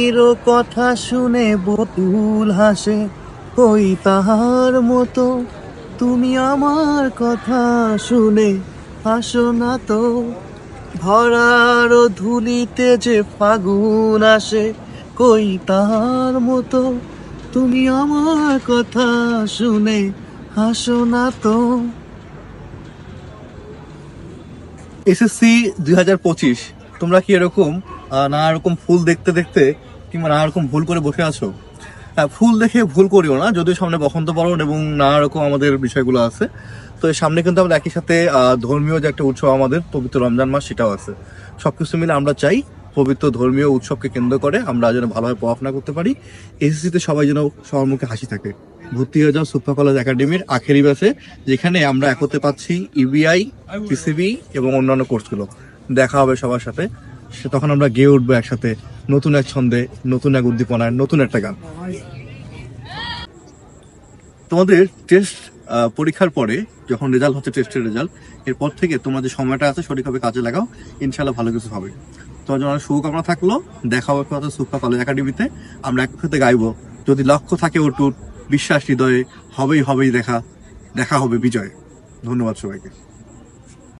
স্মৃতির কথা শুনে বকুল হাসে, কই তাহার মতো তুমি আমার কথা শুনে হাসো না তো। ভরার ধুলিতে যে ফাগুন আসে, কই তাহার মতো তুমি আমার কথা শুনে হাসো না তো। এসএসসি 2025, তোমরা কি এরকম নানা রকম ফুল দেখতে দেখতে কিংবা নানা রকম ভুল করে বসে আছো? হ্যাঁ, ফুল দেখে ভুল করিও না, যদিও সামনে বসন্ত বরণ এবং নানা রকম আমাদের বিষয়গুলো আছে। তো এর সামনে কিন্তু আমাদের একই সাথে ধর্মীয় যে একটা উৎসব, আমাদের পবিত্র রমজান মাস, সেটাও আছে। সবকিছু মিলে আমরা চাই পবিত্র ধর্মীয় উৎসবকে কেন্দ্র করে আমরা যেন ভালোভাবে পড়াশোনা করতে পারি। এসএসসিতে সবাই যেন সবার মুখে হাসি থাকে। ভর্তি হয়ে যাও সুপ্পা কলেজ একাডেমির আখেরি ব্যাচে, যেখানে আমরা একত্রে পাচ্ছি ইবিআই, পিসিবি এবং অন্যান্য কোর্সগুলো। দেখা হবে সবার সাথে, তখন আমরা গেয়ে উঠবো একসাথে, নতুন এক ছন্দে, নতুন এক উদ্দীপনায়, নতুন একটা গান। তোমাদের টেস্ট পরীক্ষার পরে যখন রেজাল্ট হচ্ছে, টেস্টের রেজাল্ট, এরপর থেকে তোমার যে সময়টা আছে সঠিকভাবে কাজে লাগাও, ইনশাল্লাহ ভালো কিছু হবে। তোমার জন্য শুভকামনা থাকলো। দেখা হবে সুপ্পা কলেজ একাডেমিতে। আমরা একসাথে গাইবো, যদি লক্ষ্য থাকে অটুট, বিশ্বাস হৃদয়ে, হবেই হবেই দেখা, দেখা হবে বিজয়। ধন্যবাদ সবাইকে।